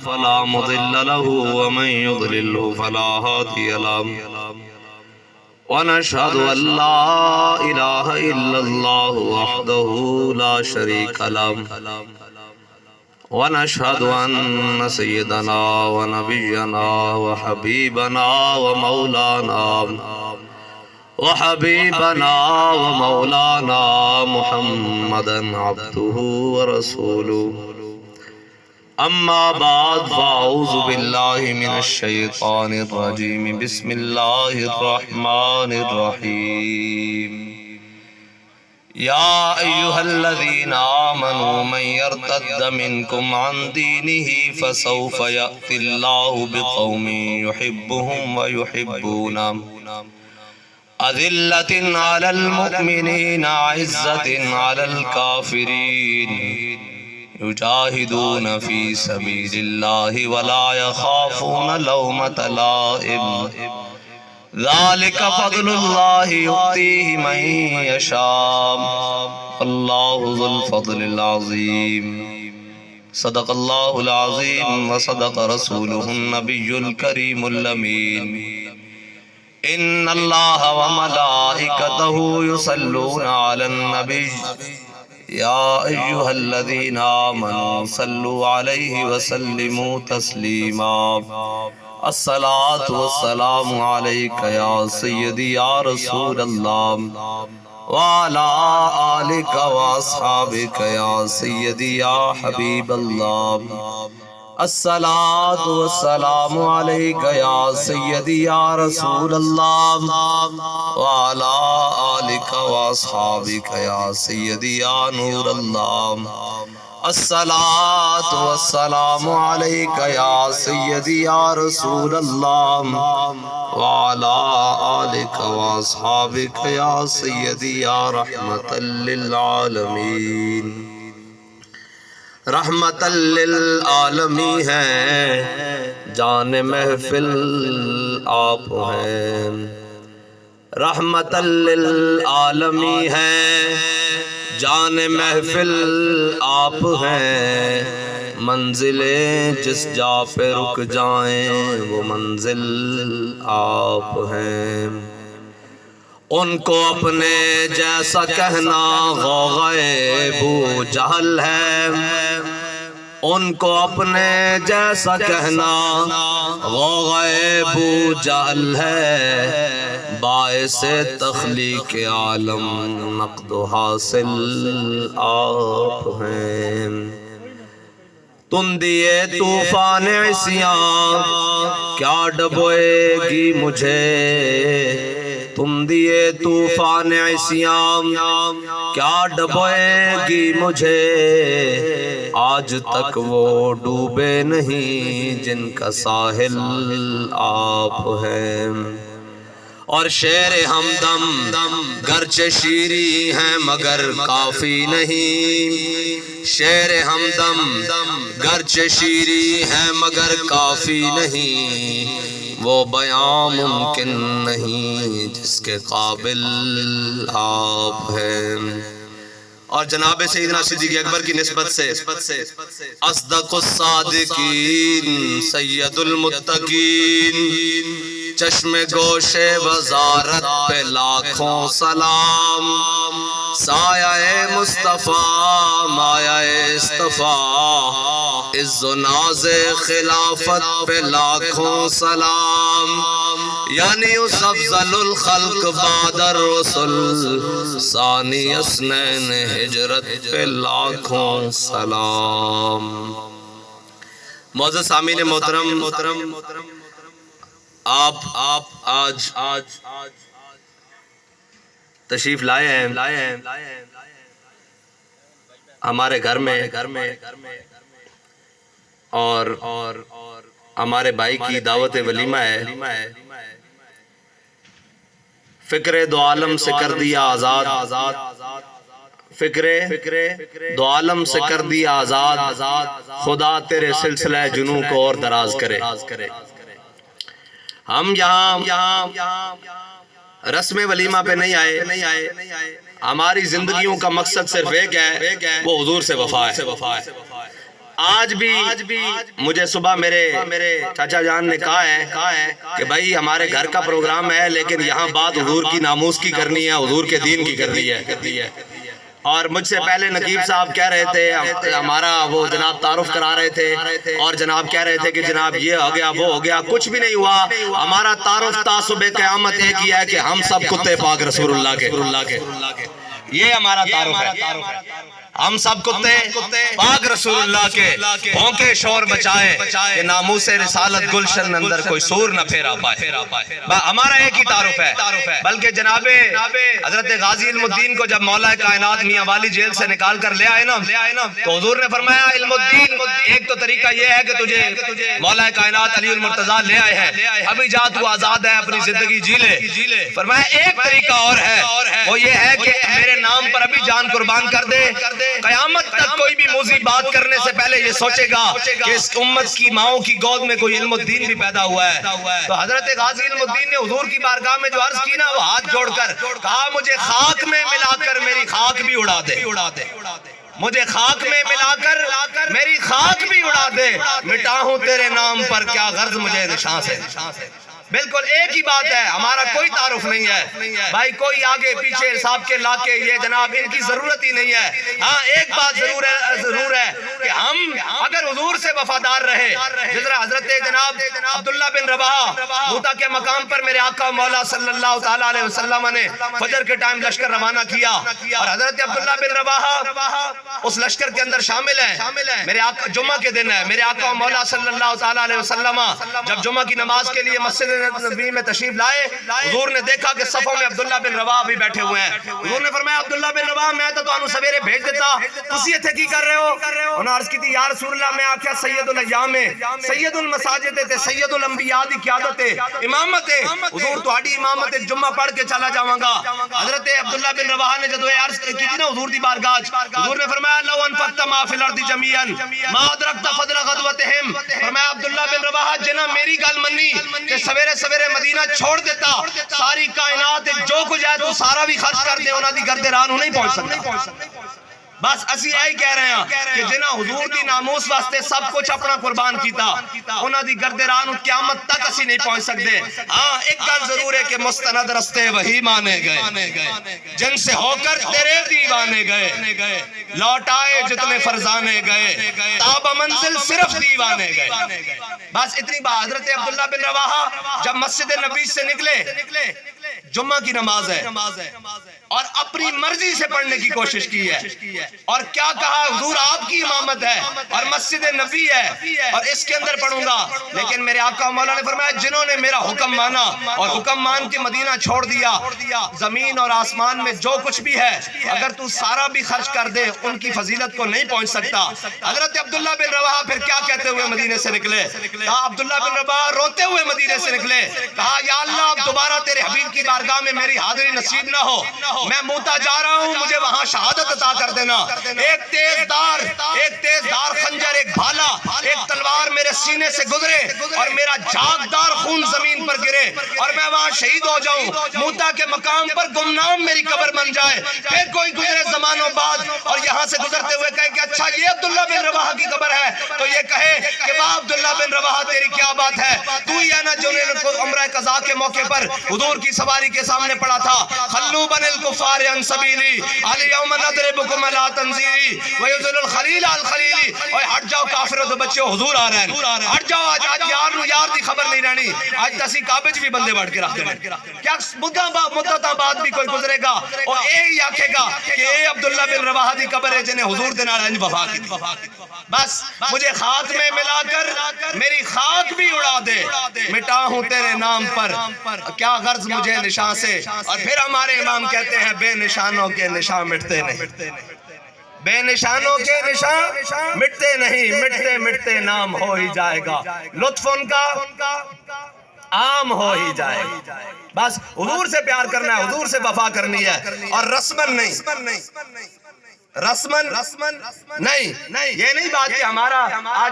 فلا مضل له ومن يضلله فلا هادي له ونشهد أن لا إله إلا الله وحده لا شريك له ونشهد أن سيدنا ونبينا وحبيبنا ومولانا محمدا عبده ورسوله أما بعد فأعوذ بالله من الشيطان الرجيم بسم الله الرحمن الرحيم يا أيها الذين آمنوا من يرتد منكم عن دينه فسوف يأتي الله بقوم يحبهم ويحبونه أذلة على المؤمنين عزة على الكافرين يجاهدون في سبيل الله ولا يخافون لومة لائم ذلك فضل الله يؤتيه من يشاء الله ذو الفضل العظيم صدق الله العظيم وصدق رسوله النبي الكريم الأمين إن الله وملائكته يصلون على النبي يا أيها الذين آمنوا صلوا عليه وسلموا تسليما الصلاة والسلام عليك يا سيدي يا رسول الله وعلى آلك وأصحابك يا سيدي يا حبيب الله الصلاة والسلام عليك يا سيدي يا رسول الله وعلى آلك وأصحابك يا سيدي يا نور الله الصلاة والسلام عليك يا سيدي يا رسول الله وعلى آلك وأصحابك يا سيدي يا رحمة للعالمين رحمت للعالمی ہے جان محفل آپ ہیں رحمت للعالمی ہے جان محفل آپ ہیں منزلیں جس جا پہ رک جائیں وہ منزل آپ ہیں ان کو اپنے جیسا کہنا غوغائے بو جہل ہے ان کو اپنے جیسا کہنا غوغائے بو جہل ہے باعث تخلیق عالم نقد و حاصل آپ ہیں تندیے طوفان عصیاں کیا ڈبوئے گی مجھے تم دیے طوفان عصیاں کیا ڈبوئے گی مجھے آج تک وہ ڈوبے نہیں جن کا ساحل آپ ہیں اور شعر ہمدم گرچہ شیریں ہیں مگر کافی نہیں شعر ہمدم گرچہ شیریں ہیں مگر کافی نہیں وہ بیان ممکن نہیں جس کے قابل آپ ہیں اور جناب سیدنا صدیق اکبر کی نسبت سے اصدق الصادقین سید المتقین چشم گوش وزارت پہ لاکھوں سلام سایہ مصطفیٰ مایہ اصطفیٰ عز و ناز خلافت پہ لاکھوں سلام یعنی اس افضل الخلق بعد الرسل ثانی اثنین ہجرت پہ لاکھوں سلام معزز سامعین محترم آپ آج تشریف لائے ہیں ہمارے گھر میں اور ہمارے بھائی کی دعوت ولیمہ ہے فکر دو عالم سے کر دیا آزاد فکر دو عالم سے کر دیا آزاد خدا تیرے سلسلہ جنوں کو اور دراز کرے ہم یہاں رسم ولیمہ پہ نہیں آئے ہماری زندگیوں کا مقصد صرف ایک ہے وہ حضور سے وفا ہے آج بھی مجھے صبح میرے چاچا جان نے کہا ہے کہ بھائی ہمارے گھر کا پروگرام ہے لیکن یہاں بات حضور کی ناموس کی کرنی ہے، حضور کے دین کی کرنی ہے۔ اور مجھ سے پہلے نقیب صاحب کہہ رہے تھے، ہمارا وہ جناب تعارف کرا رہے تھے اور جناب کہہ رہے تھے کہ جناب یہ ہو گیا وہ ہو گیا، کچھ بھی نہیں ہوا۔ ہمارا تعارف تا صبح قیامت ایک ہی ہے کہ ہم سب کتے پاک رسول اللہ کے، یہ ہمارا تعارف ہے۔ ہم سب کتے پاک رسول اللہ کے بھونکے شور بچائے کہ ناموس رسالت گلشن اندر کوئی سور نہ پھیرا پائے۔ ہمارا ایک ہی تعارف ہے۔ بلکہ جناب حضرت غازی علم الدین کو جب مولا کائنات میاں والی جیل سے نکال کر لے آئے نا تو حضور نے فرمایا علم الدین ایک تو طریقہ یہ ہے کہ تجھے مولا کائنات علی المرتضیٰ لے آئے ہیں، ابھی جا تو آزاد ہے، اپنی زندگی جی لے۔ فرمایا ایک طریقہ اور ہے، وہ یہ ہے کہ میرے نام پر ابھی جان قربان کر دے، قیامت تک کوئی بھی موذی بات کرنے سے پہلے یہ سوچے گا کہ اس امت کی ماؤں کی گود میں کوئی علم الدین بھی پیدا ہوا ہے۔ تو حضرت غازی علم الدین نے حضور کی بارگاہ میں جو عرض کی نا، وہ ہاتھ جوڑ کر کہا مجھے خاک میں ملا کر میری خاک بھی اڑا دے، مجھے خاک میں ملا کر میری خاک بھی اڑا دے، مٹا ہوں تیرے نام پر کیا غرض مجھے نشاں سے۔ بالکل ایک ہی بات ہے، ہمارا کوئی تعارف نہیں ہے بھائی، کوئی آگے پیچھے حساب کے لا کے یہ جناب ان کی ضرورت ہی نہیں ہے۔ ہاں ایک بات ضرور ہے کہ ہم اگر حضور سے وفادار رہے، جس طرح حضرت جناب عبداللہ بن رواحہ موتا کے مقام پر میرے آقا مولا صلی اللہ تعالیٰ علیہ وسلم نے فجر کے ٹائم لشکر روانہ کیا اور حضرت عبداللہ بن رواحہ اس لشکر کے اندر شامل ہیں۔ میرے آقا جمعہ کے دن ہے، میرے آقا مولا صلی اللہ تعالیٰ علیہ وسلم جب جمعہ کی نماز کے لیے مسجد نبی میں تشریف لائے، حضور نے دیکھا کہ صفوں میں عبداللہ بن رواحہ بھی بیٹھے ہوئے ہیں۔ حضور نے فرمایا عبداللہ بن رواحہ میں تو تانوں سویرے بھیج دیتا، تسی ایتھے کی کر رہے ہو؟ انہوں نے عرض کی تھی یا رسول اللہ میں آکھیا سید الایام سید المساجد تے سید الانبیاء دی قیادت امامت حضور تہاڈی امامت جمعہ پڑھ کے چلا جاواں گا۔ حضرت عبداللہ بن رواحہ نے جدوں عرض کی تھی نا حضور دی بارگاہ، حضور نے فرمایا لو انفقت ما فی الارض جميعا ما ادرکت فضل غزوتہم۔ فرمایا عبداللہ بن رواحہ جنہاں میری گل منی کہ سویرے سویرے مدینہ چھوڑ دیتا، ساری کائنات جو کچھ ہے تو سارا بھی خرچ کر دے، انہاں دی گرد ران نہیں پہنچ سکتا۔ بس اسی یہی کہہ رہے ہیں کہ جنہاں حضور دی ناموس واسطے سب کچھ اپنا قربان کیتا، انہاں دی گرد ران قیامت تک اسی نہیں پہنچ سکتے۔ ہاں ایک گل ضرور ہے کہ مستند رستے وہی مانے گئے جن سے ہو کر تیرے دیوانے گئے، لوٹ آئے جتنے فرزانے گئے، تاب منزل صرف دیوانے گئے۔ بس اتنی بات۔ حضرت عبداللہ بن رواحہ جب مسجد نبی سے نکلے، جمعہ کی نماز ہے اور اپنی مرضی سے پڑھنے کی کوشش کی ہے اور کیا کہا حضور آپ کی امامت ہے اور مسجد نبی ہے اور اس کے اندر پڑھوں گا، لیکن میرے آقا مولا نے فرمایا جنہوں نے میرا حکم مانا اور حکم مان کے مدینہ چھوڑ دیا، زمین اور آسمان میں جو کچھ بھی ہے اگر تو سارا بھی خرچ کر دے ان کی فضیلت کو نہیں پہنچ سکتا۔ حضرت عبداللہ بن رواحہ پھر کیا کہتے ہوئے مدینے سے نکلے؟ کہا عبداللہ بن رواحہ روتے ہوئے مدینے سے نکلے، کہا یا اللہ اب دوبارہ تیرے حبیب کی بارگاہ میں میری حاضری نصیب نہ ہو، میں موتا جا رہا ہوں، مجھے وہاں شہادت عطا کر دینا۔ ایک تیز دار خنجر، ایک بھالا، ایک تلوار میرے سینے سے گزرے اور میرا جھاگدار خون زمین پر گرے اور میں وہاں شہید ہو جاؤں، موتا کے مقام پر گمنام میری قبر بن جائے، پھر کوئی گزرے زمانوں بعد اور یہاں سے گزرتے ہوئے کہے کہ اچھا یہ عبداللہ بن رواحہ کی قبر ہے، تو یہ کہے کہ واہ عبداللہ بن رواحہ تیری کیا بات ہے، تو ہی ہے نا جو نے عمرہ قضا کے موقع پر حضور کی سواری کے سامنے پڑا تھا خلو بن الکفار عن سبیلی الیوم نضربکم علی تنزیلی ویذل الخلیل الخلیلی، اوے ہٹ جاؤ کافروں تو بچے حضور آ رہے ہیں، ہٹ جاؤ، آج یار دی خبر نہیں رہنی، آج تسی کعبے وچ بھی بندے بڑھ کے رکھ دینے، کیا مدتاں بعد بھی کوئی گزرے گا اور یہی آکھے گا کہ اے عبداللہ بن رواحہ دی قبر ہے جنہیں حضور دے نال انج وفا کی۔ بس مجھے خاک میں ملا کر میری خاک بھی اڑا دے، مٹا ہوں تیرے نام پر کیا غرض مجھے نشاں سے۔ اور پھر ہمارے امام کہتے ہیں بے نشانوں کے نشاں مٹتے نہیں، بے نشانوں کے نشاں مٹتے نہیں، مٹتے مٹتے نام ہو ہی جائے گا، لطف ان کا عام ہو ہی جائے گا۔ بس حضور سے پیار کرنا ہے، حضور سے وفا کرنی ہے اور رسمن نہیں، رسمن نہیں، یہ نہیں بات کہ ہمارا